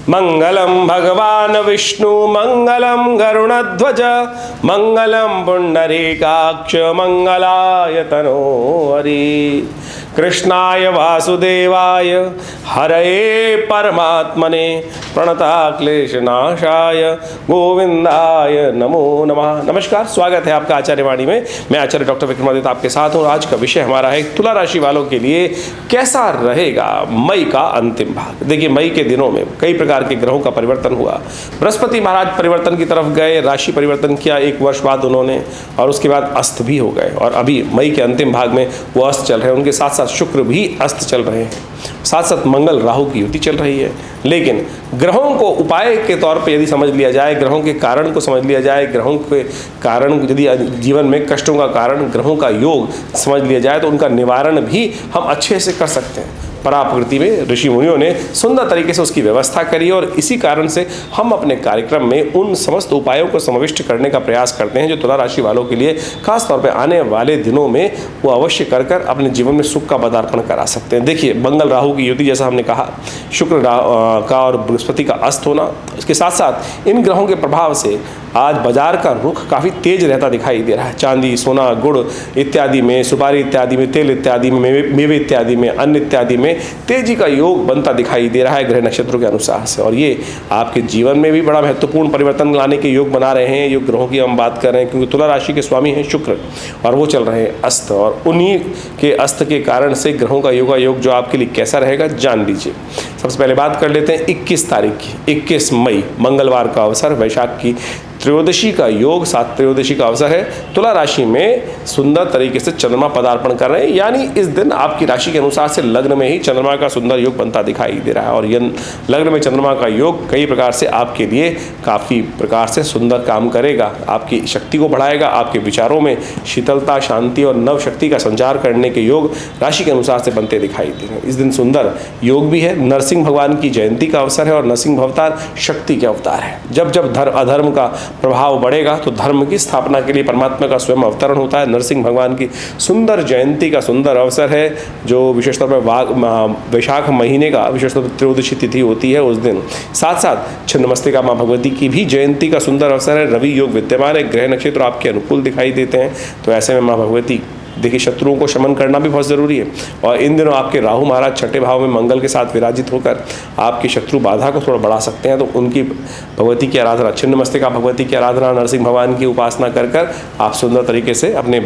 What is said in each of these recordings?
मंगलम भगवान विष्णु मंगलम गरुणध्वज मंगलम पुंडरीकाक्ष मंगलाय तनो हरि। कृष्णाय वासुदेवाय हरये परमात्मने प्रणताक्लेशनाशाय गोविंदाय नमो नमः। नमस्कार, स्वागत है आपका आचार्यवाणी में। मैं आचार्य डॉक्टर विक्रमादित्य आपके साथ हूँ। आज का विषय हमारा है तुला राशि वालों के लिए कैसा रहेगा मई का अंतिम भाग। देखिए, मई के दिनों में कई प्रकार के ग्रहों का परिवर्तन हुआ। बृहस्पति महाराज परिवर्तन की तरफ गए, राशि परिवर्तन किया 1 वर्ष बाद उन्होंने, और उसके बाद अस्त भी हो गए। और अभी मई के अंतिम भाग में वो अस्त चल रहे हैं। उनके साथ साथ शुक्र भी अस्त चल रहे हैं, साथ साथ मंगल राहु की युति चल रही है। लेकिन ग्रहों को उपाय के तौर पे यदि समझ लिया जाए, ग्रहों के कारण को समझ लिया जाए, ग्रहों के कारण यदि जीवन में कष्टों का कारण ग्रहों का योग समझ लिया जाए तो उनका निवारण भी हम अच्छे से कर सकते हैं। पराप्रकृति में ऋषि मुनियों ने सुंदर तरीके से उसकी व्यवस्था करी और इसी कारण से हम अपने कार्यक्रम में उन समस्त उपायों को समाविष्ट करने का प्रयास करते हैं जो तुला राशि वालों के लिए खास तौर पे आने वाले दिनों में वो अवश्य कर कर अपने जीवन में सुख का पदार्पण करा सकते हैं। देखिए, मंगल राहु की युति, जैसा हमने कहा, शुक्र का और बृहस्पति का अस्त होना, इसके साथ साथ इन ग्रहों के प्रभाव से आज बाजार का रुख काफ़ी तेज रहता दिखाई दे रहा है। चांदी, सोना, गुड़ इत्यादि में, सुपारी इत्यादि में, तेल इत्यादि में, मेवे इत्यादि में, अन्न इत्यादि में तेजी का योग बनता दिखाई दे रहा है ग्रह नक्षत्रों के अनुसार से। और ये आपके जीवन में भी बड़ा महत्वपूर्ण परिवर्तन लाने के योग बना रहे हैं। योग ग्रहों की हम बात कर रहे हैं क्योंकि तुला राशि के स्वामी हैं शुक्र और वो चल रहे हैं अस्त, और उन्हीं के अस्त के कारण से ग्रहों का योगा योग जो आपके लिए कैसा रहेगा जान लीजिए। सबसे पहले बात कर लेते हैं 21 तारीख की, 21 मई मंगलवार का अवसर, वैशाख की त्रयोदशी का योग, 7 त्रयोदशी का अवसर है। तुला राशि में सुंदर तरीके से चंद्रमा पदार्पण कर रहे हैं, यानी इस दिन आपकी राशि के अनुसार से लग्न में ही चंद्रमा का सुंदर योग बनता दिखाई दे रहा है। और यह लग्न में चंद्रमा का योग कई प्रकार से आपके लिए काफ़ी प्रकार से सुंदर काम करेगा, आपकी शक्ति को बढ़ाएगा, आपके विचारों में शीतलता, शांति और नव शक्ति का संचार करने के योग राशि के अनुसार से बनते दिखाई दे रहे हैं। इस दिन सुंदर योग भी है। नरसिंह भगवान की जयंती का अवसर है और नरसिंह अवतार शक्ति के अवतार है। जब जब अधर्म का प्रभाव बढ़ेगा तो धर्म की स्थापना के लिए परमात्मा का स्वयं अवतरण होता है। नरसिंह भगवान की सुंदर जयंती का सुंदर अवसर है, जो विशेषतौर पर वैशाख महीने का विशेषतौर पर त्रयोदशी तिथि होती है उस दिन। साथ साथ छिन्नमस्तिका माँ भगवती की भी जयंती का सुंदर अवसर है। रवि योग विद्यमान है, ग्रह नक्षत्र आपके अनुकूल दिखाई देते हैं। तो ऐसे में माँ भगवती, देखिए, शत्रुओं को शमन करना भी बहुत ज़रूरी है। और इन दिनों आपके राहु महाराज छठे भाव में मंगल के साथ विराजित होकर आपकी शत्रु बाधा को थोड़ा बढ़ा सकते हैं। तो उनकी भगवती की आराधना, छिन्नमस्तिका भगवती की आराधना, नरसिंह भगवान की उपासना कर कर आप सुंदर तरीके से अपने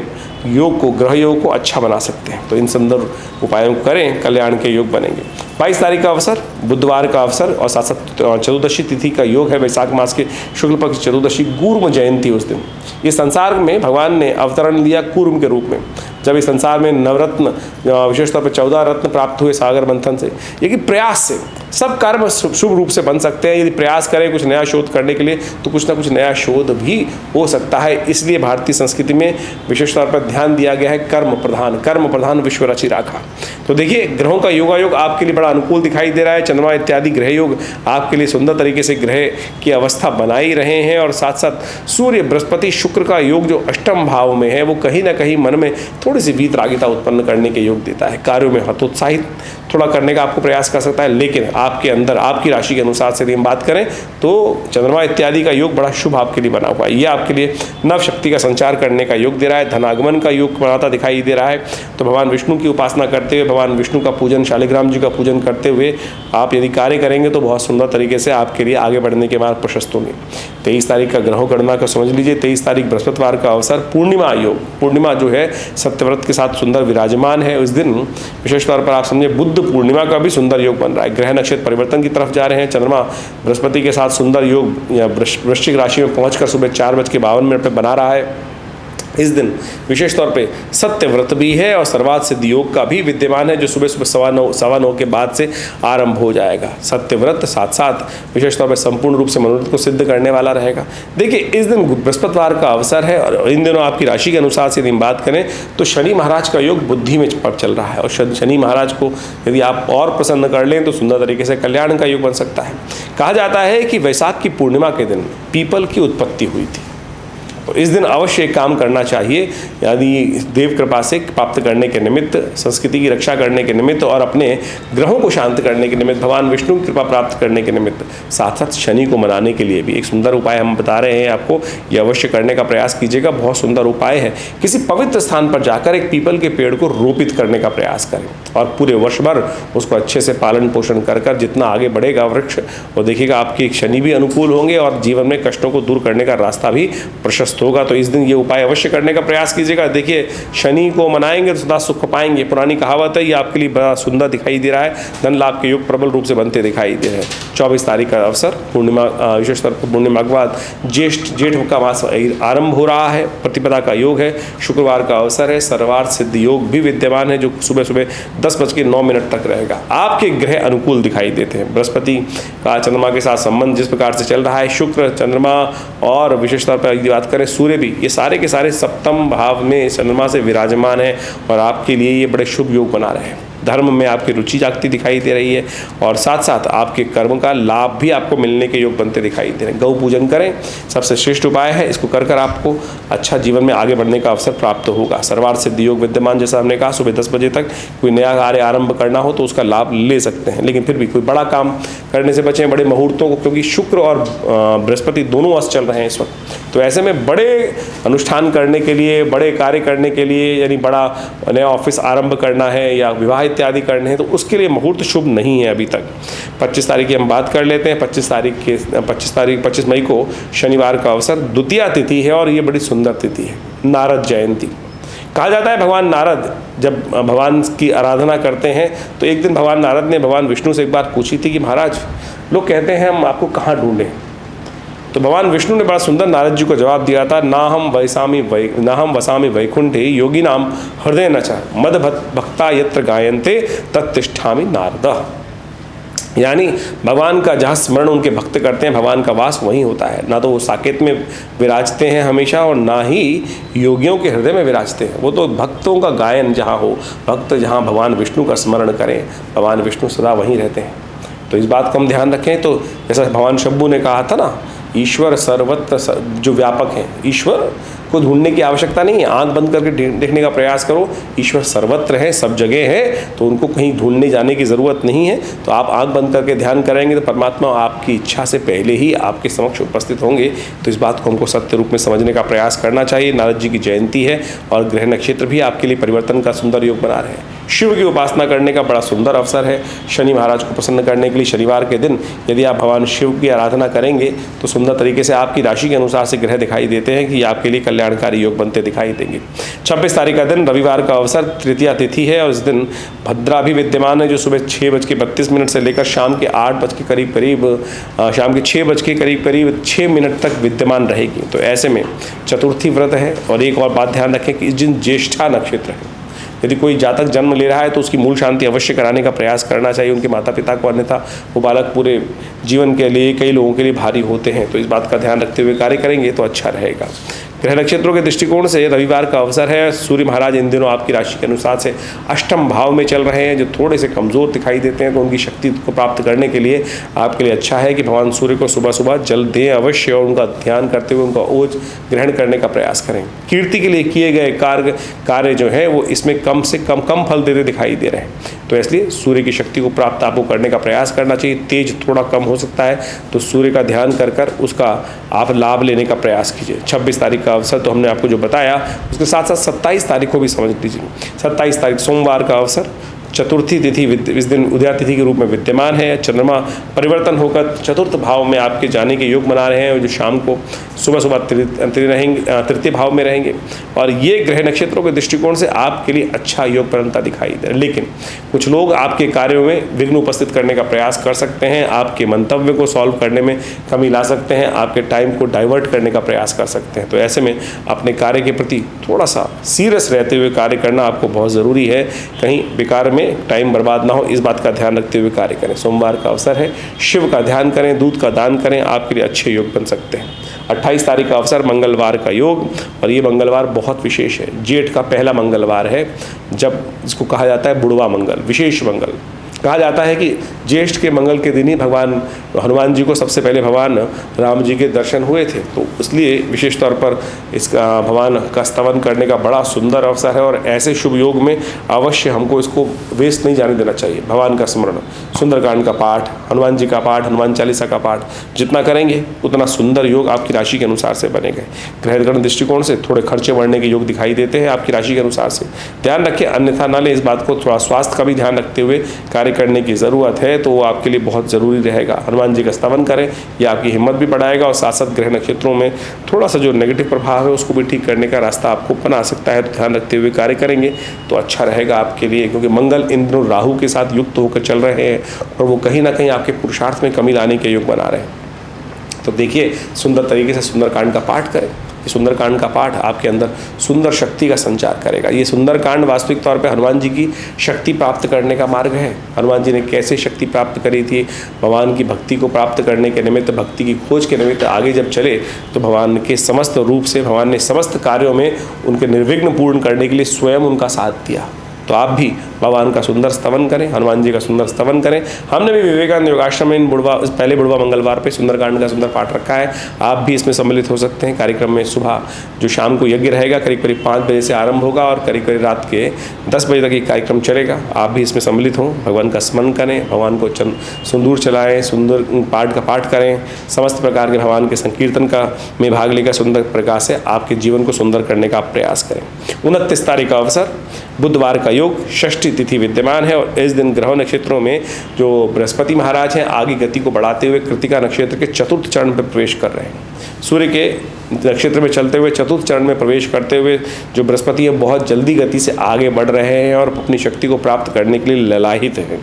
योग को, ग्रह योग को अच्छा बना सकते हैं। तो इन सुंदर उपायों को करें, कल्याण के योग बनेंगे। 22 तारीख का अवसर, बुधवार का अवसर और साथ साथ चतुर्दशी तिथि का योग है। वैशाख मास के शुक्ल पक्ष चतुर्दशी गुरुम जयंती उस दिन इस संसार में भगवान ने अवतरण लिया कूर्म के रूप में। जब इस संसार में नवरत्न, विशेषतौर पर 14 रत्न प्राप्त हुए सागर मंथन से, ये कि प्रयास से सब कर्म शुभ रूप से बन सकते हैं। यदि प्रयास करें कुछ नया शोध करने के लिए तो कुछ ना कुछ नया शोध भी हो सकता है। इसलिए भारतीय संस्कृति में विशेष तौर पर ध्यान दिया गया है कर्म प्रधान विश्व रचि राखा। तो देखिए, ग्रहों का योगायोग आपके लिए बड़ा अनुकूल दिखाई दे रहा है। चंद्रमा इत्यादि ग्रह योग आपके लिए सुंदर तरीके से ग्रह की अवस्था बना ही रहे हैं। और साथ साथ सूर्य बृहस्पति शुक्र का योग जो अष्टम भाव में है, वो कहीं ना कहीं मन में थोड़ी सी वीतरागिता उत्पन्न करने के योग देता है। कार्यों में हतोत्साहित थोड़ा करने का आपको प्रयास कर सकता है। लेकिन आपके अंदर, आपकी राशि के अनुसार से यदि हम बात करें तो चंद्रमा इत्यादि का योग बड़ा शुभ आपके लिए बना हुआ है। ये आपके लिए नव शक्ति का संचार करने का योग दे रहा है, धनागमन का योग बनाता दिखाई दे रहा है। तो भगवान विष्णु की उपासना करते हुए, भगवान विष्णु का पूजन, शालिग्राम जी का पूजन करते हुए आप यदि कार्य करेंगे तो बहुत सुंदर तरीके से आपके लिए आगे बढ़ने के मार्ग प्रशस्त होंगे। 23 तारीख का ग्रहों गणना का समझ लीजिए। 23 तारीख बृहस्पतिवार का अवसर, पूर्णिमा योग, पूर्णिमा जो है सत्यव्रत के साथ सुंदर विराजमान है। उस दिन विशेष तौर पर आप समझे बुद्ध पूर्णिमा का भी सुंदर योग बन रहा है। ग्रह नक्षत्र परिवर्तन की तरफ जा रहे हैं। चंद्रमा बृहस्पति के साथ सुंदर योग वृश्चिक राशि में पहुंचकर सुबह 4:52 पर बना रहा है। इस दिन विशेष तौर पे सत्य व्रत भी है और सर्वात सिद्ध योग का भी विद्यमान है, जो सुबह 9:15 के बाद से आरंभ हो जाएगा। सत्य व्रत साथ साथ विशेष तौर पे संपूर्ण रूप से मनोरथ को सिद्ध करने वाला रहेगा। देखिए, इस दिन बृहस्पतिवार का अवसर है और इन दिनों आपकी राशि के अनुसार से यदि हम बात करें तो शनि महाराज का योग बुद्धि में चल रहा है। और शनि महाराज को यदि आप और प्रसन्न कर लें तो सुंदर तरीके से कल्याण का योग बन सकता है। कहा जाता है कि वैशाख की पूर्णिमा के दिन पीपल की उत्पत्ति हुई थी। तो इस दिन अवश्य एक काम करना चाहिए, यानी देव कृपा से प्राप्त करने के निमित्त, संस्कृति की रक्षा करने के निमित्त और अपने ग्रहों को शांत करने के निमित्त, भगवान विष्णु की कृपा प्राप्त करने के निमित्त, साथ साथ शनि को मनाने के लिए भी एक सुंदर उपाय हम बता रहे हैं आपको। यह अवश्य करने का प्रयास कीजिएगा, बहुत सुंदर उपाय है। किसी पवित्र स्थान पर जाकर एक पीपल के पेड़ को रोपित करने का प्रयास करें और पूरे वर्ष भर उसको अच्छे से पालन पोषण कर जितना आगे बढ़ेगा वृक्ष, वो देखिएगा आपके शनि भी अनुकूल होंगे और जीवन में कष्टों को दूर करने का रास्ता भी प्रशस्त होगा। तो इस दिन ये उपाय अवश्य करने का प्रयास कीजिएगा। देखिए, शनि को मनाएंगे तो सदा सुख पाएंगे। पुरानी कहावत है, ये आपके लिए बड़ा सुंदर दिखाई दे रहा है। धन लाभ के योग प्रबल रूप से बनते दिखाई दे रहे हैं। 24 तारीख का अवसर, पूर्णिमा, विशेष तौर पर पूर्णिमा के बाद जेठ का मास आरंभ हो रहा है। प्रतिपदा का योग है, शुक्रवार का अवसर है। सर्वार्थ सिद्ध योग भी विद्यमान है जो सुबह सुबह 10:09 तक रहेगा। आपके ग्रह अनुकूल दिखाई देते हैं। बृहस्पति का चंद्रमा के साथ संबंध जिस प्रकार से चल रहा है, शुक्र, चंद्रमा और विशेष तौर पर यदि बात करें सूर्य भी, ये सारे के सारे सप्तम भाव में चंद्रमा से विराजमान है और आपके लिए ये बड़े शुभ योग बना रहे हैं। धर्म में आपकी रुचि जागती दिखाई दे रही है और साथ साथ आपके कर्म का लाभ भी आपको मिलने के योग बनते दिखाई दे रहे हैं। गौ पूजन करें, सबसे श्रेष्ठ उपाय है। इसको कर आपको अच्छा जीवन में आगे बढ़ने का अवसर प्राप्त होगा। सर्वार्थ सिद्ध योग विद्यमान, जैसा हमने कहा, सुबह 10 बजे तक कोई नया कार्य आरंभ करना हो तो उसका लाभ ले सकते हैं, लेकिन फिर भी कोई बड़ा काम करने से बचें, बड़े मुहूर्तों को, क्योंकि शुक्र और बृहस्पति दोनों अस्त चल रहे हैं इस वक्त। तो ऐसे में बड़े अनुष्ठान करने के लिए, बड़े कार्य करने के लिए, यानी बड़ा नया ऑफिस आरंभ करना है या विवाह इत्यादि करने हैं, तो उसके लिए मुहूर्त शुभ नहीं है अभी तक। 25 तारीख की हम बात कर लेते हैं। 25 मई को शनिवार का अवसर, द्वितीया तिथि है और ये बड़ी सुंदर तिथि है, नारद जयंती। कहा जाता है भगवान नारद जब भगवान की आराधना करते हैं तो एक दिन भगवान नारद ने भगवान विष्णु से एक बात पूछी थी कि महाराज, लोग कहते हैं हम आपको कहाँ ढूंढें। तो भगवान विष्णु ने बड़ा सुंदर नारद जी को जवाब दिया था, ना हम वसामि वैकुंठे योगी नाम हृदय न च मद भक्ता यत्र गायन्ते तत्तिष्ठामि नारद। यानी भगवान का जहाँ स्मरण उनके भक्त करते हैं, भगवान का वास वहीं होता है। ना तो वो साकेत में विराजते हैं हमेशा और ना ही योगियों के हृदय में विराजते हैं। वो तो भक्तों का गायन जहाँ हो, भक्त जहाँ भगवान विष्णु का स्मरण करें, भगवान विष्णु सदा वहीं रहते हैं। तो इस बात का हम ध्यान रखें। तो जैसा भगवान शंभू ने कहा था ना, ईश्वर सर्वत्र जो व्यापक है, ईश्वर को ढूंढने की आवश्यकता नहीं है। आंख बंद करके देखने का प्रयास करो, ईश्वर सर्वत्र है, सब जगह है, तो उनको कहीं ढूंढने जाने की ज़रूरत नहीं है। तो आप आंख बंद करके ध्यान करेंगे तो परमात्मा आपकी इच्छा से पहले ही आपके समक्ष उपस्थित होंगे। तो इस बात को हमको सत्य रूप में समझने का प्रयास करना चाहिए। नारद जी की जयंती है और ग्रह नक्षत्र भी आपके लिए परिवर्तन का सुंदर योग बना रहे हैं। शिव की उपासना करने का बड़ा सुंदर अवसर है। शनि महाराज को प्रसन्न करने के लिए शनिवार के दिन यदि आप भगवान शिव की आराधना करेंगे तो सुंदर तरीके से आपकी राशि के अनुसार से ग्रह दिखाई देते हैं कि आपके लिए कल्याणकारी योग बनते दिखाई देंगे। 26 तारीख का दिन रविवार का अवसर, तृतीया तिथि है और इस दिन भद्रा भी विद्यमान है जो सुबह 6:32 से लेकर शाम के 8 बज के करीब शाम के 6 बज के करीब 6 मिनट तक विद्यमान रहेगी। तो ऐसे में चतुर्थी व्रत है। और एक और बात ध्यान रखें कि इस दिन ज्येष्ठा नक्षत्र है। यदि कोई जातक जन्म ले रहा है तो उसकी मूल शांति अवश्य कराने का प्रयास करना चाहिए उनके माता पिता को, अन्यथा वो बालक पूरे जीवन के लिए, कई लोगों के लिए भारी होते हैं। तो इस बात का ध्यान रखते हुए कार्य करेंगे तो अच्छा रहेगा। ग्रह नक्षत्रों के दृष्टिकोण से रविवार का अवसर है। सूर्य महाराज इन दिनों आपकी राशि के अनुसार से अष्टम भाव में चल रहे हैं, जो थोड़े से कमज़ोर दिखाई देते हैं। तो उनकी शक्ति को प्राप्त करने के लिए आपके लिए अच्छा है कि भगवान सूर्य को सुबह सुबह जल दें अवश्य और उनका ध्यान करते हुए उनका ओज ग्रहण करने का प्रयास करें। कीर्ति के लिए किए गए कार्य जो है वो इसमें कम से कम फल देते दिखाई दे रहे हैं। तो इसलिए सूर्य की शक्ति को प्राप्त आपको करने का प्रयास करना चाहिए। तेज थोड़ा कम हो सकता है तो सूर्य का ध्यान कर उसका आप लाभ लेने का प्रयास कीजिए। 26 तारीख का अवसर तो हमने आपको जो बताया, उसके साथ साथ 27 तारीख को भी समझ लीजिए। 27 तारीख सोमवार का अवसर, चतुर्थी तिथि इस दिन उदया तिथि के रूप में विद्यमान है। चंद्रमा परिवर्तन होकर चतुर्थ भाव में आपके जाने के योग बना रहे हैं जो शाम को सुबह तृतीय भाव में रहेंगे। और ये ग्रह नक्षत्रों के दृष्टिकोण से आपके लिए अच्छा योग बनता दिखाई दे रहा है। लेकिन कुछ लोग आपके कार्यों में विघ्न उपस्थित करने का प्रयास कर सकते हैं, आपके मंतव्य को सॉल्व करने में कमी ला सकते हैं, आपके टाइम को डाइवर्ट करने का प्रयास कर सकते हैं। तो ऐसे में अपने कार्य के प्रति थोड़ा सा सीरियस रहते हुए कार्य करना आपको बहुत ज़रूरी है। कहीं बेकार में टाइम बर्बाद ना हो, इस बात का ध्यान रखते हुए कार्य करें। सोमवार का अवसर है, शिव का ध्यान करें, दूध का दान करें, आपके लिए अच्छे योग बन सकते हैं। 28 तारीख का अवसर, मंगलवार का योग, और ये मंगलवार बहुत विशेष है। जेठ का पहला मंगलवार है, जब इसको कहा जाता है बुढ़वा मंगल, विशेष मंगल। कहा जाता है कि ज्येष्ठ के मंगल के दिन ही भगवान हनुमान जी को सबसे पहले भगवान राम जी के दर्शन हुए थे, तो इसलिए विशेष तौर पर इसका भगवान का स्तवन करने का बड़ा सुंदर अवसर है। और ऐसे शुभ योग में अवश्य हमको इसको वेस्ट नहीं जाने देना चाहिए। भगवान का स्मरण, सुंदरकांड का पाठ, हनुमान जी का पाठ, हनुमान चालीसा का पाठ जितना करेंगे उतना सुंदर योग आपकी राशि के अनुसार से बनेगा। ग्रहगण दृष्टिकोण से थोड़े खर्चे बढ़ने के योग दिखाई देते हैं आपकी राशि के अनुसार से। ध्यान रखें, अन्यथा न ले, इस बात को थोड़ा स्वास्थ्य का भी ध्यान रखते हुए कार्य करने की ज़रूरत है, तो वो आपके लिए बहुत ज़रूरी रहेगा। हनुमान जी का स्तवन करें, यह आपकी हिम्मत भी बढ़ाएगा और साथ साथ ग्रह नक्षत्रों में थोड़ा सा जो नेगेटिव प्रभाव है उसको भी ठीक करने का रास्ता आपको बना सकता है। तो ध्यान रखते हुए कार्य करेंगे तो अच्छा रहेगा आपके लिए, क्योंकि मंगल इन दिनों राहु के साथ युक्त होकर चल रहे हैं और वो कहीं ना कहीं आपके पुरुषार्थ में कमी लाने के योग बना रहे हैं। तो देखिए, सुंदर तरीके से सुंदरकांड का पाठ करें। सुंदरकांड का पाठ आपके अंदर सुंदर शक्ति का संचार करेगा। ये सुंदरकांड वास्तविक तौर पे हनुमान जी की शक्ति प्राप्त करने का मार्ग है। हनुमान जी ने कैसे शक्ति प्राप्त करी थी, भगवान की भक्ति को प्राप्त करने के निमित्त, भक्ति की खोज के निमित्त आगे जब चले तो भगवान के समस्त रूप से भगवान ने समस्त कार्यों में उनके निर्विघ्न पूर्ण करने के लिए स्वयं उनका साथ दिया। तो आप भी भगवान का सुंदर स्तवन करें, हनुमान जी का सुंदर स्तवन करें। हमने भी विवेकानंद योगाश्रम में इन पहले बुढ़वा मंगलवार पे सुंदरकांड का सुंदर पाठ रखा है। आप भी इसमें सम्मिलित हो सकते हैं। कार्यक्रम में सुबह जो शाम को यज्ञ रहेगा करीब करीब 5 बजे से आरंभ होगा और करीब करीब रात के 10 बजे तक ये कार्यक्रम चलेगा। आप भी इसमें सम्मिलित हों, भगवान का स्मरण करें, भगवान को सिंदूर चलाएँ, सुंदर पाठ का पाठ करें, समस्त प्रकार के भगवान के संकीर्तन का में भाग लेकर सुंदर प्रकार से आपके जीवन को सुंदर करने का प्रयास करें। 29 तारीख का अवसर, बुधवार का योग, षष्ठी तिथि विद्यमान है और इस दिन ग्रह नक्षत्रों में जो बृहस्पति महाराज हैं आगे गति को बढ़ाते हुए कृतिका नक्षत्र के चतुर्थ चरण पर प्रवेश कर रहे हैं। सूर्य के नक्षत्र में चलते हुए चतुर्थ चरण में प्रवेश करते हुए जो बृहस्पति है बहुत जल्दी गति से आगे बढ़ रहे हैं और अपनी शक्ति को प्राप्त करने के लिए ललायित हैं।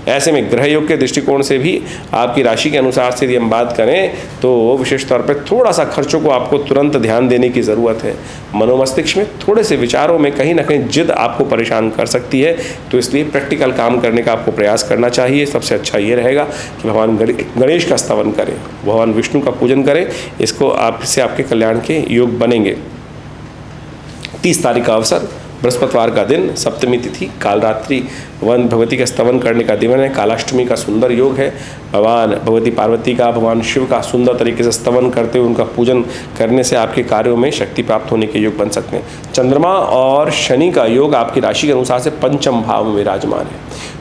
ऐसे में ग्रह योग के दृष्टिकोण से भी आपकी राशि के अनुसार से यदि हम बात करें तो विशेष तौर पर थोड़ा सा खर्चों को आपको तुरंत ध्यान देने की ज़रूरत है। मनोमस्तिष्क में थोड़े से विचारों में कहीं ना कहीं जिद आपको परेशान कर सकती है, तो इसलिए प्रैक्टिकल काम करने का आपको प्रयास करना चाहिए। सबसे अच्छा ये रहेगा कि भगवान गणेश का स्तवन करें, भगवान विष्णु का पूजन करें, इसको आपसे आपके कल्याण के योग बनेंगे। 30 तारीख का अवसर, बृहस्पतिवार का दिन, सप्तमी तिथि, कालरात्रि, भगवान भगवती का स्तवन करने का दिन है। कालाष्टमी का सुंदर योग है। भगवान भगवती पार्वती का, भगवान शिव का सुंदर तरीके से स्तवन करते हुए उनका पूजन करने से आपके कार्यों में शक्ति प्राप्त होने के योग बन सकते हैं। चंद्रमा और शनि का योग आपकी राशि के अनुसार से पंचम भाव में विराजमान है,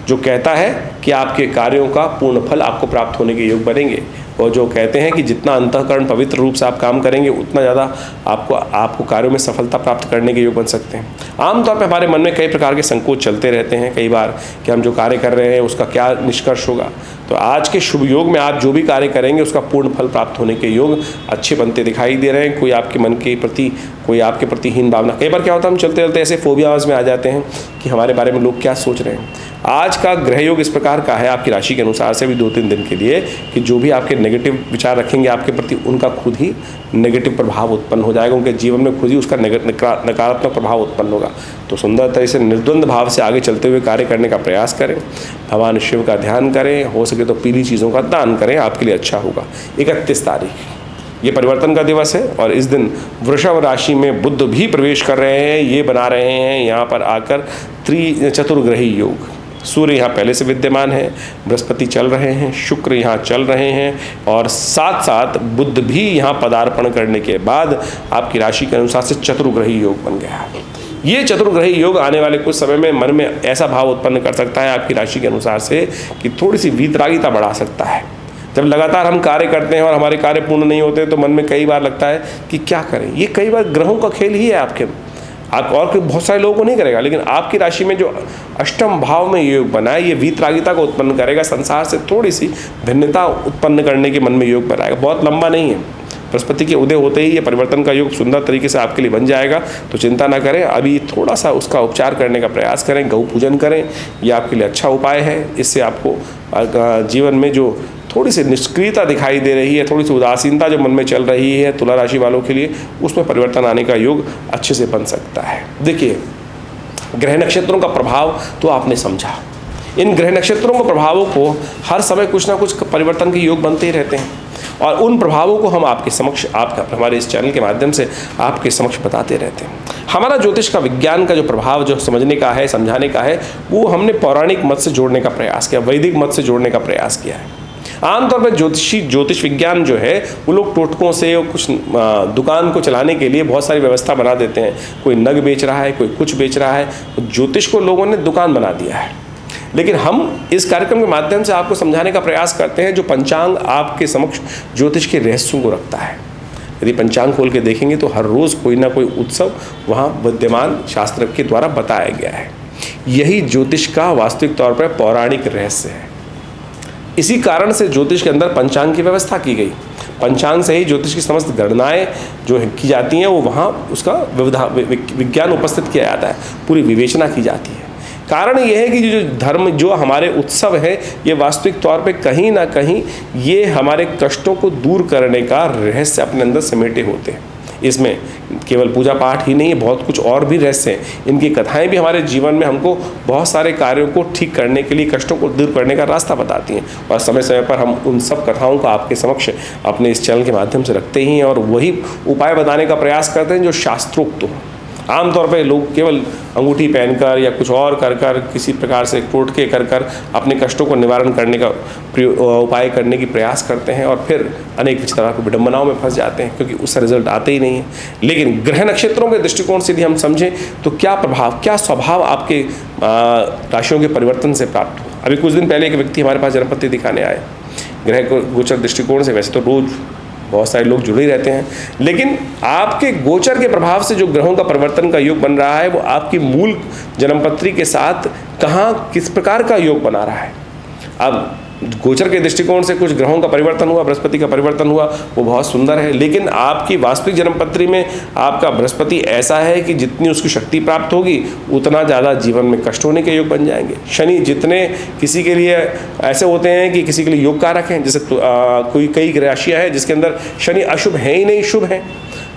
जो कहता है कि आपके कार्यों का पूर्ण फल आपको प्राप्त होने के योग बनेंगे। और जो कहते हैं कि जितना अंतःकरण पवित्र रूप से आप काम करेंगे उतना ज़्यादा आपको कार्यों में सफलता प्राप्त करने के योग बन सकते हैं। आमतौर पर हमारे मन में कई प्रकार के संकोच चलते रहते हैं कई बार कि हम जो कार्य कर रहे हैं उसका क्या निष्कर्ष होगा। तो आज के शुभ योग में आप जो भी कार्य करेंगे उसका पूर्ण फल प्राप्त होने के योग अच्छे बनते दिखाई दे रहे हैं। कोई आपके मन के प्रति, कोई आपके प्रति हीन भावना, कई बार क्या होता है हम चलते चलते ऐसे फोबियाज में आ जाते हैं कि हमारे बारे में लोग क्या सोच रहे हैं। आज का ग्रह योग इस प्रकार का है आपकी राशि के अनुसार से भी 2-3 दिन के लिए कि जो भी आपके नेगेटिव विचार रखेंगे आपके प्रति, उनका खुद ही नेगेटिव प्रभाव उत्पन्न हो जाएगा, उनके जीवन में खुद ही उसका नकारात्मक प्रभाव उत्पन्न होगा। तो सुंदर तरह से निर्द्वंद भाव से आगे चलते हुए कार्य करने का प्रयास करें, भगवान शिव का ध्यान करें, हो सके तो पीली चीज़ों का दान करें, आपके लिए अच्छा होगा। 31 तारीख ये परिवर्तन का दिवस है और इस दिन वृषभ राशि में बुध भी प्रवेश कर रहे हैं। ये बना रहे हैं यहाँ पर आकर चतुर्ग्रही योग। सूर्य यहाँ पहले से विद्यमान है, बृहस्पति चल रहे हैं, शुक्र यहाँ चल रहे हैं और साथ साथ बुध भी यहाँ पदार्पण करने के बाद आपकी राशि के अनुसार से चतुर्ग्रही योग बन गया है। ये चतुर्ग्रही योग आने वाले कुछ समय में मन में ऐसा भाव उत्पन्न कर सकता है आपकी राशि के अनुसार से कि थोड़ी सी वीतरागिता बढ़ा सकता है। जब लगातार हम कार्य करते हैं और हमारे कार्य पूर्ण नहीं होते तो मन में कई बार लगता है कि क्या करें। ये कई बार ग्रहों का खेल ही है आपके, आप और बहुत सारे लोगों को नहीं करेगा, लेकिन आपकी राशि में जो अष्टम भाव में योग बना है ये वीतरागिता को उत्पन्न करेगा, संसार से थोड़ी सी भिन्नता उत्पन्न करने के मन में योग बनाएगा। बहुत लंबा नहीं है, बृहस्पति के उदय होते ही ये परिवर्तन का योग सुंदर तरीके से आपके लिए बन जाएगा। तो चिंता ना करें, अभी थोड़ा सा उसका उपचार करने का प्रयास करें, गौ पूजन करें, ये आपके लिए अच्छा उपाय है। इससे आपको जीवन में जो थोड़ी सी निष्क्रियता दिखाई दे रही है, थोड़ी सी उदासीनता जो मन में चल रही है तुला राशि वालों के लिए, उसमें परिवर्तन आने का योग अच्छे से बन सकता है। देखिए, ग्रह नक्षत्रों का प्रभाव तो आपने समझा। इन ग्रह नक्षत्रों के प्रभावों को हर समय कुछ ना कुछ परिवर्तन के योग बनते ही रहते हैं और उन प्रभावों को हम आपके समक्ष हमारे इस चैनल के माध्यम से आपके समक्ष बताते रहते हैं। हमारा ज्योतिष का विज्ञान का जो प्रभाव जो समझने का है, समझाने का है, वो हमने पौराणिक मत से जोड़ने का प्रयास किया, वैदिक मत से जोड़ने का प्रयास किया है। आमतौर पर ज्योतिष विज्ञान जो है वो लोग टोटकों से और कुछ दुकान को चलाने के लिए बहुत सारी व्यवस्था बना देते हैं। कोई नग बेच रहा है, कोई कुछ बेच रहा है, ज्योतिष को लोगों ने दुकान बना दिया है। लेकिन हम इस कार्यक्रम के माध्यम से आपको समझाने का प्रयास करते हैं जो पंचांग आपके समक्ष ज्योतिष के रहस्यों को रखता है। यदि पंचांग खोल के देखेंगे तो हर रोज़ कोई ना कोई उत्सव वहाँ विद्यमान शास्त्र के द्वारा बताया गया है। यही ज्योतिष का वास्तविक तौर पर पौराणिक रहस्य है। इसी कारण से ज्योतिष के अंदर पंचांग की व्यवस्था की गई। पंचांग से ही ज्योतिष की समस्त गणनाएं जो की जाती हैं वो वहाँ उसका विज्ञान उपस्थित किया जाता है, पूरी विवेचना की जाती है। कारण यह है कि जो धर्म जो हमारे उत्सव है ये वास्तविक तौर पे कहीं ना कहीं ये हमारे कष्टों को दूर करने का रहस्य अपने अंदर समेटे होते हैं। इसमें केवल पूजा पाठ ही नहीं है, बहुत कुछ और भी रहस्य हैं। इनकी कथाएं भी हमारे जीवन में हमको बहुत सारे कार्यों को ठीक करने के लिए, कष्टों को दूर करने का रास्ता बताती हैं। और समय समय पर हम उन सब कथाओं को आपके समक्ष अपने इस चैनल के माध्यम से रखते ही हैं और वही उपाय बताने का प्रयास करते हैं जो शास्त्रोक्त हो। आमतौर पर लोग केवल अंगूठी पहनकर या कुछ और कर कर किसी प्रकार से टोटके कर कर अपने कष्टों को निवारण करने का उपाय करने की प्रयास करते हैं और फिर अनेक विचित्र विडंबनाओं में फंस जाते हैं क्योंकि उसका रिजल्ट आते ही नहीं है। लेकिन ग्रह नक्षत्रों के दृष्टिकोण से यदि हम समझें तो क्या प्रभाव, क्या स्वभाव आपके राशियों के परिवर्तन से प्राप्त हो। अभी कुछ दिन पहले एक व्यक्ति हमारे पास जन्मपत्ति दिखाने आए। ग्रह गोचर दृष्टिकोण से वैसे तो रोज बहुत सारे लोग जुड़े ही रहते हैं, लेकिन आपके गोचर के प्रभाव से जो ग्रहों का परिवर्तन का योग बन रहा है वो आपकी मूल जन्मपत्री के साथ कहाँ किस प्रकार का योग बना रहा है। अब गोचर के दृष्टिकोण से कुछ ग्रहों का परिवर्तन हुआ, बृहस्पति का परिवर्तन हुआ, वो बहुत सुंदर है। लेकिन आपकी वास्तविक जन्मपत्री में आपका बृहस्पति ऐसा है कि जितनी उसकी शक्ति प्राप्त होगी उतना ज़्यादा जीवन में कष्ट होने के योग बन जाएंगे। शनि जितने किसी के लिए ऐसे होते हैं कि किसी के लिए योग कारक हैं, जैसे कोई कई राशियाँ हैं जिसके अंदर शनि अशुभ है ही नहीं, शुभ है।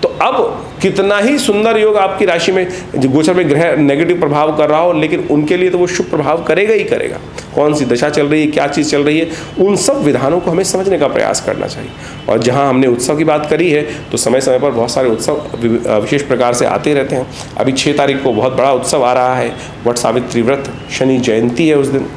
तो अब कितना ही सुंदर योग आपकी राशि में गोचर में ग्रह नेगेटिव प्रभाव कर रहा हो, लेकिन उनके लिए तो वो शुभ प्रभाव करेगा ही करेगा। कौन सी दशा चल रही है, क्या चीज़ चल रही है, उन सब विधानों को हमें समझने का प्रयास करना चाहिए। और जहाँ हमने उत्सव की बात करी है तो समय समय पर बहुत सारे उत्सव विशेष प्रकार से आते रहते हैं। अभी 6 तारीख को बहुत बड़ा उत्सव आ रहा है, वट सावित्री व्रत, शनि जयंती है उस दिन।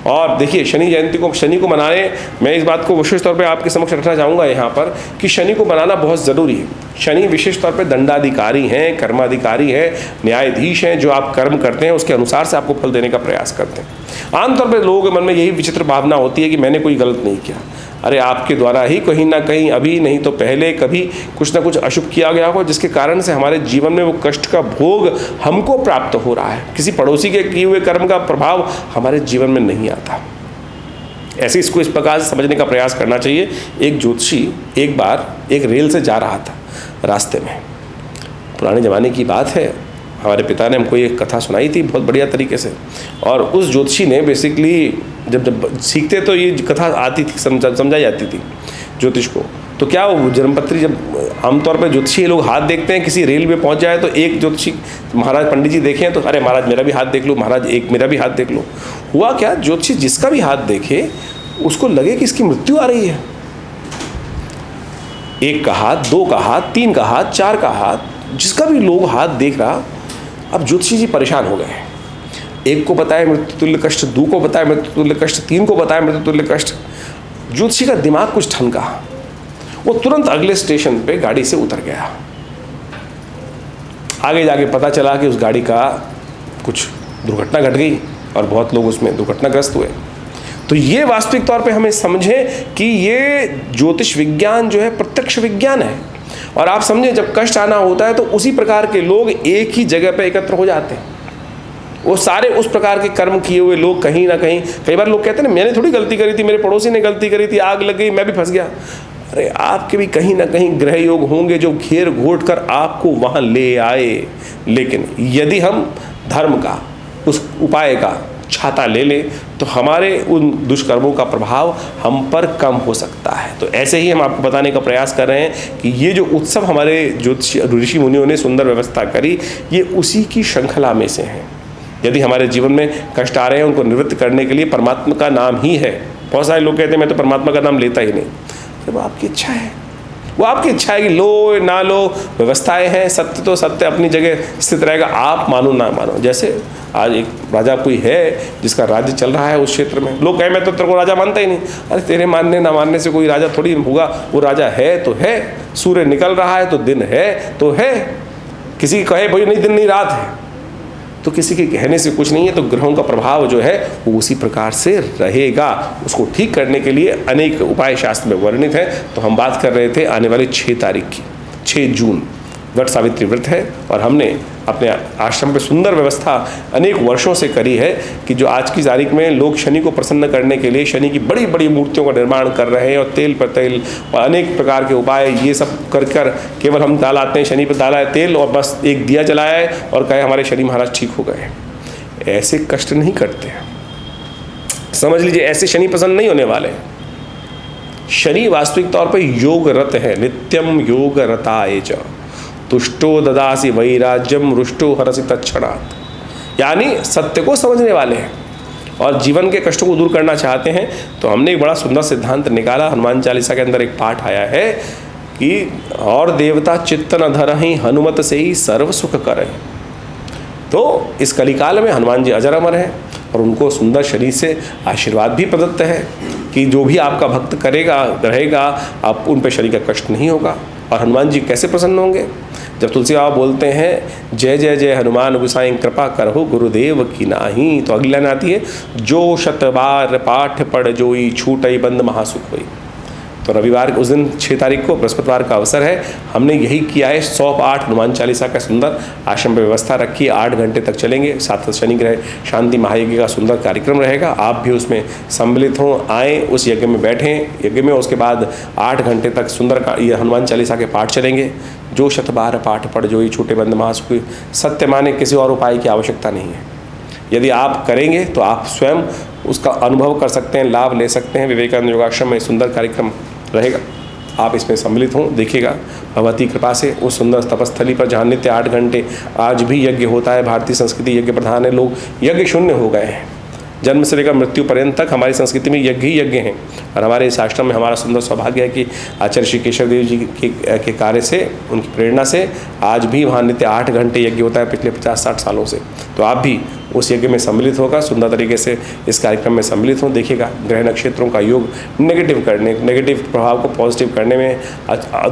और देखिए शनि को मनाने, मैं इस बात को विशेष तौर पे आपके समक्ष रखना चाहूँगा यहाँ पर कि शनि को मनाना बहुत ज़रूरी है। शनि विशेष तौर पे दंडाधिकारी हैं, कर्माधिकारी हैं, न्यायाधीश हैं, जो आप कर्म करते हैं उसके अनुसार से आपको फल देने का प्रयास करते हैं। आमतौर पे लोगों के मन में यही विचित्र भावना होती है कि मैंने कोई गलत नहीं किया। अरे आपके द्वारा ही कहीं ना कहीं अभी नहीं तो पहले कभी कुछ ना कुछ अशुभ किया गया हो जिसके कारण से हमारे जीवन में वो कष्ट का भोग हमको प्राप्त हो रहा है। किसी पड़ोसी के किए हुए कर्म का प्रभाव हमारे जीवन में नहीं आता। ऐसे इसको इस प्रकार से समझने का प्रयास करना चाहिए। एक ज्योतिषी एक बार एक रेल से जा रहा था, रास्ते में, पुराने ज़माने की बात है, हमारे पिता ने हमको ये कथा सुनाई थी बहुत बढ़िया तरीके से। और उस ज्योतिषी ने बेसिकली जब सीखते तो ये कथा आती थी, समझाई जाती थी ज्योतिष को। तो क्या वो जन्मपत्री, जब आमतौर पर ज्योतिषी लोग हाथ देखते हैं, किसी रेल में पहुंच जाए तो एक ज्योतिषी महाराज पंडित जी देखें तो अरे महाराज मेरा भी हाथ देख लो, महाराज एक मेरा भी हाथ देख लो। हुआ क्या, ज्योतिषी जिसका भी हाथ देखे उसको लगे कि इसकी मृत्यु आ रही है। 1 का हाथ, 2 का हाथ, 3 का हाथ, 4 का हाथ, जिसका भी लोग हाथ देख रहा। अब ज्योतिषी जी परेशान हो गए। 1 को बताया मृत्युतुल्य कष्ट, 2 को बताया मृत्युतुल्य कष्ट, 3 को बताया मृत्युतुल्य कष्ट। ज्योतिषी का दिमाग कुछ ठनका, वो तुरंत अगले स्टेशन पे गाड़ी से उतर गया। आगे जाके पता चला कि उस गाड़ी का कुछ दुर्घटना घट गई और बहुत लोग उसमें दुर्घटनाग्रस्त हुए। तो ये वास्तविक तौर पे हमें समझें कि ये ज्योतिष विज्ञान जो है प्रत्यक्ष विज्ञान है। और आप समझें जब कष्ट आना होता है तो उसी प्रकार के लोग एक ही जगह पे एकत्र हो जाते हैं। वो सारे उस प्रकार के कर्म किए हुए लोग कहीं ना कहीं, कई बार लोग कहते हैं ना मैंने थोड़ी गलती करी थी, मेरे पड़ोसी ने गलती करी थी, आग लग गई, मैं भी फंस गया। अरे आपके भी कहीं ना कहीं ग्रह योग होंगे जो घेर घोट कर आपको वहाँ ले आए। लेकिन यदि हम धर्म का, उस उपाय का छाता ले लें तो हमारे उन दुष्कर्मों का प्रभाव हम पर कम हो सकता है। तो ऐसे ही हम आपको बताने का प्रयास कर रहे हैं कि ये जो उत्सव हमारे ज्योतिष ऋषि मुनियों ने सुंदर व्यवस्था करी, ये उसी की श्रृंखला में से हैं। यदि हमारे जीवन में कष्ट आ रहे हैं उनको निवृत्त करने के लिए परमात्मा का नाम ही है। बहुत सारे लोग कहते हैं मैं तो परमात्मा का नाम लेता ही नहीं। फिर वो आपकी इच्छा है, वो आपकी इच्छा है कि लो ना लो, व्यवस्थाएं हैं, सत्य तो सत्य अपनी जगह स्थित रहेगा, आप मानो ना मानो। जैसे आज एक राजा कोई है जिसका राज्य चल रहा है उस क्षेत्र में, लोग कहे मैं तो तेरे को राजा मानता ही नहीं। अरे तेरे मानने ना मानने से कोई राजा थोड़ी होगा, वो राजा है तो है, सूर्य निकल रहा है तो दिन है तो है, किसी कहे भाई नहीं दिन नहीं रात है तो किसी के कहने से कुछ नहीं है। तो ग्रहों का प्रभाव जो है वो उसी प्रकार से रहेगा। उसको ठीक करने के लिए अनेक उपाय शास्त्र में वर्णित है। तो हम बात कर रहे थे आने वाली 6 तारीख की, 6 जून वट सावित्री व्रत है, और हमने अपने आश्रम पे सुंदर व्यवस्था अनेक वर्षों से करी है कि जो आज की तारीख में लोग शनि को प्रसन्न करने के लिए शनि की बड़ी बड़ी मूर्तियों का निर्माण कर रहे हैं, और तेल पर तेल और अनेक प्रकार के उपाय ये सब कर केवल हम डालाते हैं, शनि पर डाला है तेल और बस एक दिया जलाया है और कहे हमारे शनि महाराज ठीक हो गए। ऐसे कष्ट नहीं करते, समझ लीजिए ऐसे शनि प्रसन्न नहीं होने वाले। शनि वास्तविक तौर पर योग रत है, नित्यम योग रताय च तुष्टो ददासी वैराज्यम रुष्टो हरसि तत्क्षणात्, यानी सत्य को समझने वाले हैं और जीवन के कष्टों को दूर करना चाहते हैं। तो हमने एक बड़ा सुंदर सिद्धांत निकाला, हनुमान चालीसा के अंदर एक पाठ आया है कि और देवता चित्त न धरहि हनुमत से ही सर्व सुख करहि। तो इस कलिकाल में हनुमान जी अजर अमर हैं और उनको सुंदर शरीर से आशीर्वाद भी प्रदत्त है कि जो भी आपका भक्त करेगा रहेगा, आप उन पर शरीर का कष्ट नहीं होगा। और हनुमान जी कैसे प्रसन्न होंगे? जब तुलसी बाबा बोलते हैं जय जय जय हनुमान गोसाई कृपा करहु गुरुदेव की नाही, तो अगली लाइन आती है जो शत बार पाठ पढ़ जोई छूटई बंद महासुख हुई। तो रविवार उस दिन 6 तारीख को बृहस्पतिवार का अवसर है, हमने यही किया है। 108 हनुमान चालीसा का सुंदर आश्रम में व्यवस्था रखी है, 8 घंटे तक चलेंगे। साथ शनि ग्रह शांति महायज्ञ का सुंदर कार्यक्रम रहेगा, आप भी उसमें सम्मिलित हों, आएँ, उस यज्ञ में बैठें यज्ञ में। उसके बाद 8 घंटे तक सुंदर ये हनुमान चालीसा के पाठ चलेंगे। जो शत बार पाठ पढ़ जो ही छूटे बंद महासुख, सत्य माने किसी और उपाय की आवश्यकता नहीं है। यदि आप करेंगे तो आप स्वयं उसका अनुभव कर सकते हैं, लाभ ले सकते हैं। विवेकानंद योगाश्रम में सुंदर कार्यक्रम रहेगा, आप इसमें सम्मिलित हों, देखिएगा भगवती कृपा से उस सुंदर तपस्थली पर जहाँ नित्य 8 घंटे आज भी यज्ञ होता है। भारतीय संस्कृति यज्ञ प्रधान है, लोग यज्ञ शून्य हो गए हैं। जन्म से लेकर मृत्यु पर्यंत तक हमारी संस्कृति में यज्ञ ही यज्ञ हैं। और हमारे इस आश्रम में हमारा सुंदर सौभाग्य है कि आचार्य श्री केशव देव जी के कार्य से, उनकी प्रेरणा से आज भी वहाँ नित्य 8 घंटे यज्ञ होता है पिछले 50-60 सालों से। तो आप भी उस यज्ञ में सम्मिलित होकर सुंदर तरीके से इस कार्यक्रम में सम्मिलित हों। देखिएगा ग्रह नक्षत्रों का योग नेगेटिव प्रभाव को पॉजिटिव करने में,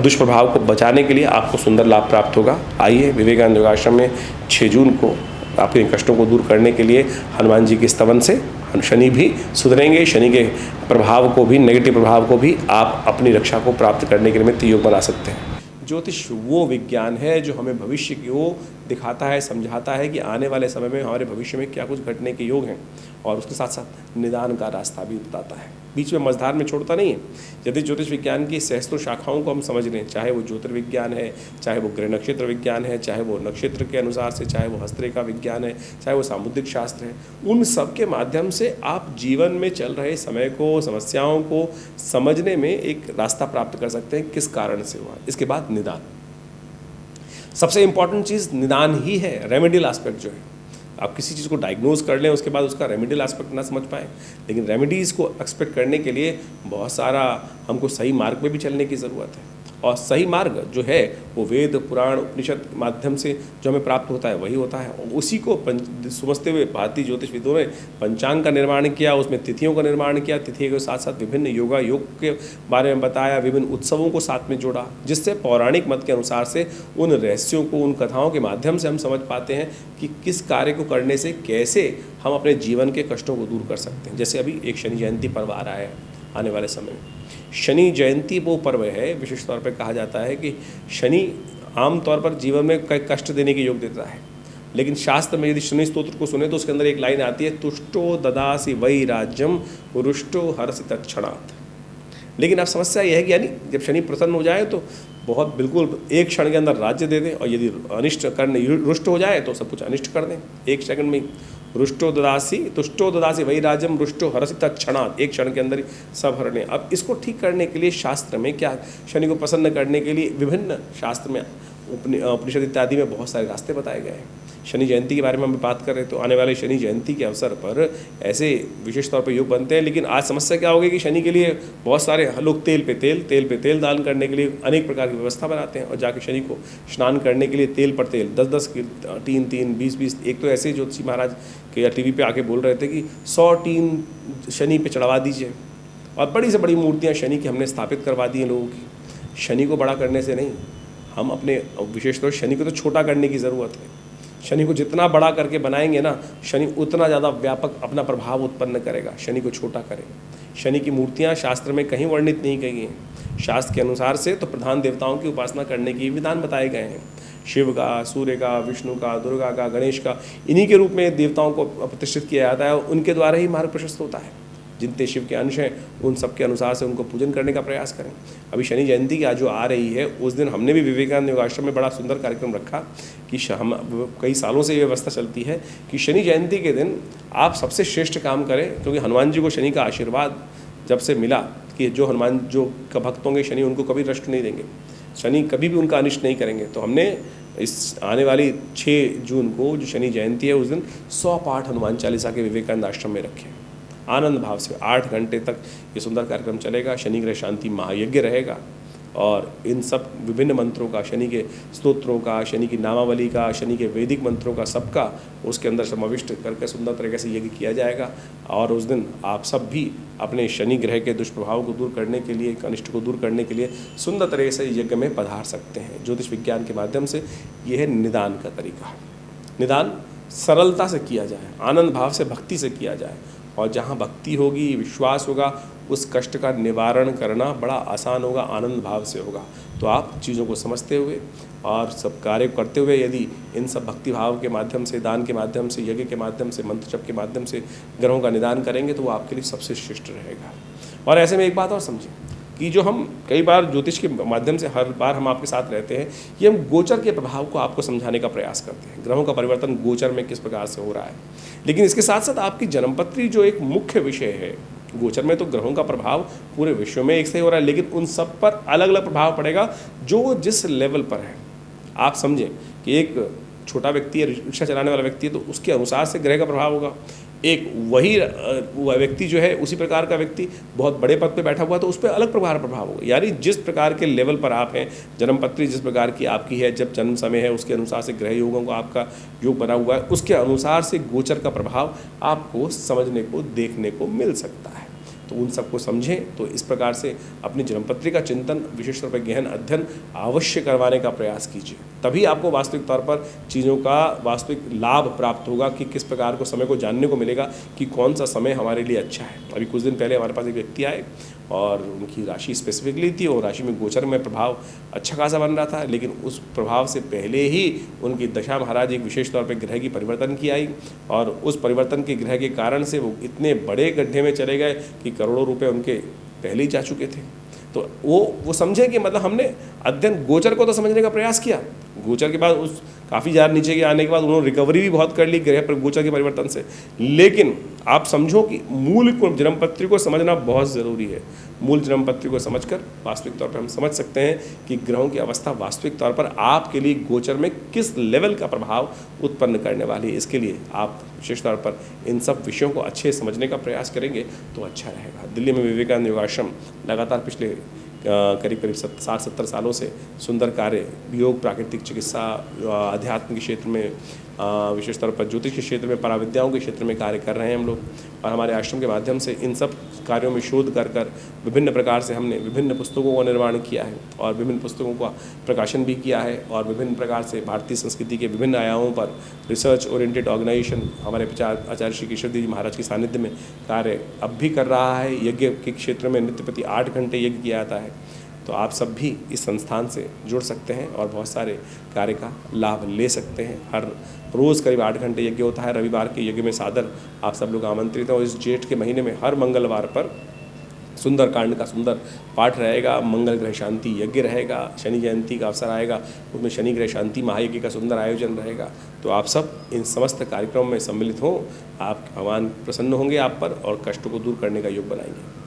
दुष्प्रभाव को बचाने के लिए आपको सुंदर लाभ प्राप्त होगा। आइए विवेकानंद योगाश्रम में 6 जून को आपके कष्टों को दूर करने के लिए हनुमान जी के स्तवन से शनि भी सुधरेंगे, शनि के प्रभाव को भी, नेगेटिव प्रभाव को भी आप अपनी रक्षा को प्राप्त करने के निमित्त योग बना सकते हैं। ज्योतिष वो विज्ञान है जो हमें भविष्य की वो दिखाता है, समझाता है कि आने वाले समय में हमारे भविष्य में क्या कुछ घटने के योग हैं, और उसके साथ साथ निदान का रास्ता भी बताता है, बीच में मझधार में छोड़ता नहीं है। यदि ज्योतिष विज्ञान की सहस्त्रों शाखाओं को हम समझ लें, चाहे वो ज्योतिर्विज्ञान है, चाहे वो ग्रह नक्षत्र विज्ञान है, चाहे वो नक्षत्र के अनुसार से, चाहे वो हस्तरेखा विज्ञान है, चाहे वो सामुद्रिक शास्त्र है, उन सब के माध्यम से आप जीवन में चल रहे समय को, समस्याओं को समझने में एक रास्ता प्राप्त कर सकते हैं, किस कारण से हुआ। इसके बाद निदान, सबसे इंपॉर्टेंट चीज़ निदान ही है, रेमेडियल एस्पेक्ट जो है। आप किसी चीज़ को डायग्नोज कर लें, उसके बाद उसका रेमेडियल एस्पेक्ट ना समझ पाएँ, लेकिन रेमेडीज़ को एक्सपेक्ट करने के लिए बहुत सारा हमको सही मार्ग पे भी चलने की ज़रूरत है। और सही मार्ग जो है वो वेद, पुराण, उपनिषद माध्यम से जो हमें प्राप्त होता है वही होता है। और उसी को समझते हुए भारतीय ज्योतिषविदों ने पंचांग का निर्माण किया, उसमें तिथियों का निर्माण किया, तिथि के साथ साथ विभिन्न योग के बारे में बताया, विभिन्न उत्सवों को साथ में जोड़ा, जिससे पौराणिक मत के अनुसार से उन रहस्यों को, उन कथाओं के माध्यम से हम समझ पाते हैं कि किस कार्य को करने से कैसे हम अपने जीवन के कष्टों को दूर कर सकते हैं। जैसे अभी एक शनि जयंती पर्व आ रहा है आने वाले समय में। शनि जयंती वो पर्व है, विशेष तौर पर कहा जाता है कि शनि आमतौर पर जीवन में कई कष्ट देने के योग देता है, लेकिन शास्त्र में यदि शनि स्तोत्र को सुने तो उसके अंदर एक लाइन आती है, तुष्टो ददासी वैराज्यम रुष्टो हरसि तत्क्षणात्। लेकिन अब समस्या यह है कि यानी जब शनि प्रसन्न हो जाए तो बहुत बिल्कुल एक क्षण के अंदर राज्य दे दें, और यदि अनिष्ट करने रुष्ट हो जाए तो सब कुछ अनिष्ट कर दें एक सेकंड में। रुष्टो ददासी तुष्टो ददासी वैराज्यम रुष्टो हरसि तत्क्षणात्, एक क्षण के अंदर ही सब हरने। अब इसको ठीक करने के लिए शास्त्र में क्या, शनि को प्रसन्न करने के लिए विभिन्न शास्त्र में उपनिषद इत्यादि में बहुत सारे रास्ते बताए गए हैं। शनि जयंती के बारे में हम बात कर रहे हैं, तो आने वाले शनि जयंती के अवसर पर ऐसे विशेष तौर पर योग बनते हैं। लेकिन आज समस्या क्या होगी कि शनि के लिए बहुत सारे लोग तेल पे तेल दान करने के लिए अनेक प्रकार की व्यवस्था बनाते हैं और जाके शनि को स्नान करने के लिए तेल पर तेल 10-10 की 3-3 20-20, एक तो ऐसे ज्योतिषी महाराज के या टीवी पे आके बोल रहे थे कि 100 टीन शनि पे चढ़वा दीजिए, और बड़ी से बड़ी मूर्तियाँ शनि की हमने स्थापित करवा दी हैं लोगों की। शनि को बड़ा करने से नहीं, हम अपने विशेष तौर शनि को तो छोटा करने की ज़रूरत है। शनि को जितना बड़ा करके बनाएंगे ना, शनि उतना ज़्यादा व्यापक अपना प्रभाव उत्पन्न करेगा। शनि को छोटा करें। शनि की मूर्तियाँ शास्त्र में कहीं वर्णित नहीं की हैं। शास्त्र के अनुसार से तो प्रधान देवताओं की उपासना करने के विधान बताए गए हैं। शिव का, सूर्य का, विष्णु का, दुर्गा का, गणेश का, इन्हीं के रूप में देवताओं को प्रतिष्ठित किया जाता है। उनके द्वारा ही मार्ग प्रशस्त होता है। जितने शिव के अंश हैं उन सब के अनुसार से उनको पूजन करने का प्रयास करें। अभी शनि जयंती की आज जो आ रही है, उस दिन हमने भी विवेकानंद योगाश्रम में बड़ा सुंदर कार्यक्रम रखा कि हम कई सालों से ये व्यवस्था चलती है कि शनि जयंती के दिन आप सबसे श्रेष्ठ काम करें, क्योंकि हनुमान जी को शनि का आशीर्वाद जब से मिला कि जो हनुमान जो का भक्त होंगे शनि उनको कभी नष्ट नहीं देंगे, शनि कभी भी उनका अनिष्ट नहीं करेंगे। तो हमने इस आने वाली 6 जून को जो शनि जयंती है उस दिन 100 पाठ हनुमान चालीसा के विवेकानंद आश्रम में रखें। आनंद भाव से 8 घंटे तक ये सुंदर कार्यक्रम चलेगा। शनि ग्रह शांति महायज्ञ रहेगा और इन सब विभिन्न मंत्रों का, शनि के स्तोत्रों का, शनि की नामावली का, शनि के वैदिक मंत्रों का, सबका उसके अंदर समाविष्ट करके सुंदर तरीके से यज्ञ किया जाएगा। और उस दिन आप सब भी अपने शनि ग्रह के दुष्प्रभाव को दूर करने के लिए, अनिष्ट को दूर करने के लिए सुंदर तरीके से यज्ञ में पधार सकते हैं। ज्योतिष विज्ञान के माध्यम से यह है निदान का तरीका। निदान सरलता से किया जाए, आनंद भाव से, भक्ति से किया जाए, और जहाँ भक्ति होगी, विश्वास होगा, उस कष्ट का निवारण करना बड़ा आसान होगा, आनंद भाव से होगा। तो आप चीज़ों को समझते हुए और सब कार्य करते हुए यदि इन सब भक्ति भाव के माध्यम से, दान के माध्यम से, यज्ञ के माध्यम से, मंत्र जप के माध्यम से ग्रहों का निदान करेंगे तो वो आपके लिए सबसे श्रेष्ठ रहेगा। और ऐसे में एक बात और समझें कि जो हम कई बार ज्योतिष के माध्यम से हर बार हम आपके साथ रहते हैं, ये हम गोचर के प्रभाव को आपको समझाने का प्रयास करते हैं। ग्रहों का परिवर्तन गोचर में किस प्रकार से हो रहा है, लेकिन इसके साथ साथ आपकी जन्मपत्री जो एक मुख्य विषय है, गोचर में तो ग्रहों का प्रभाव पूरे विश्व में एक से ही हो रहा है, लेकिन उन सब पर अलग अलग प्रभाव पड़ेगा जो जिस लेवल पर है। आप समझें कि एक छोटा व्यक्ति है, रिक्शा चलाने वाला व्यक्ति है, तो उसके अनुसार से ग्रह का प्रभाव होगा। एक वही व्यक्ति जो है, उसी प्रकार का व्यक्ति बहुत बड़े पद पे बैठा हुआ, तो उस पर अलग प्रभाव होगा। यानी जिस प्रकार के लेवल पर आप हैं, जन्मपत्री जिस प्रकार की आपकी है, जब जन्म समय है उसके अनुसार से ग्रह योगों का आपका योग बना हुआ है, उसके अनुसार से गोचर का प्रभाव आपको समझने को, देखने को मिल सकता है। तो उन सबको समझें। तो इस प्रकार से अपनी जन्मपत्री का चिंतन, विशेष तौर पर गहन अध्ययन अवश्य करवाने का प्रयास कीजिए, तभी आपको वास्तविक तौर पर चीज़ों का वास्तविक लाभ प्राप्त होगा कि किस प्रकार को समय को जानने को मिलेगा कि कौन सा समय हमारे लिए अच्छा है। अभी कुछ दिन पहले हमारे पास एक व्यक्ति आए और उनकी राशि स्पेसिफिकली थी और राशि में गोचर में प्रभाव अच्छा खासा बन रहा था, लेकिन उस प्रभाव से पहले ही उनकी दशा महाराज एक विशेष तौर पर ग्रह की परिवर्तन की आई और उस परिवर्तन के ग्रह के कारण से वो इतने बड़े गड्ढे में चले गए कि करोड़ों रुपए उनके पहले ही जा चुके थे। तो वो समझे कि मतलब हमने अध्ययन गोचर को तो समझने का प्रयास किया, गोचर के बाद उस काफ़ी ज़्यादा नीचे के आने के बाद उन्होंने रिकवरी भी बहुत कर ली ग्रह पर गोचर के परिवर्तन से। लेकिन आप समझो कि मूल को, जन्मपत्री को समझना बहुत ज़रूरी है। मूल जन्मपत्री को समझकर वास्तविक तौर पर हम समझ सकते हैं कि ग्रहों की अवस्था वास्तविक तौर पर आपके लिए गोचर में किस लेवल का प्रभाव उत्पन्न करने वाली है। इसके लिए आप विशेष तौर पर इन सब विषयों को अच्छे समझने का प्रयास करेंगे तो अच्छा रहेगा। दिल्ली में विवेकानंद योगाश्रम लगातार पिछले करीब 60-70 सालों से सुंदर कार्य योग, प्राकृतिक चिकित्सा, अध्यात्म के क्षेत्र में, विशेष तौर पर ज्योतिष के क्षेत्र में, पराविद्याओं के क्षेत्र में कार्य कर रहे हैं हम लोग। और हमारे आश्रम के माध्यम से इन सब कार्यों में शोध कर विभिन्न प्रकार से हमने विभिन्न पुस्तकों का निर्माण किया है और विभिन्न पुस्तकों का प्रकाशन भी किया है और विभिन्न प्रकार से भारतीय संस्कृति के विभिन्न आयामों पर रिसर्च ओरिएंटेड ऑर्गेनाइजेशन हमारे आचार्य श्री केशवदेव जी महाराज के सानिध्य में कार्य अब भी कर रहा है। यज्ञ के क्षेत्र में नित्य प्रति 8 घंटे यज्ञ किया जाता है। तो आप सब भी इस संस्थान से जुड़ सकते हैं और बहुत सारे कार्य का लाभ ले सकते हैं। हर रोज़ करीब 8 घंटे यज्ञ होता है। रविवार के यज्ञ में सादर आप सब लोग आमंत्रित हैं और इस जेठ के महीने में हर मंगलवार पर सुंदर कांड का सुंदर पाठ रहेगा, मंगल ग्रह शांति यज्ञ रहेगा, शनि जयंती का अवसर आएगा, उसमें शनि ग्रह शांति महायज्ञ का सुंदर आयोजन रहेगा। तो आप सब इन समस्त कार्यक्रमों में सम्मिलित हों, आप भगवान प्रसन्न होंगे आप पर और कष्टों को दूर करने का योग बनाएंगे।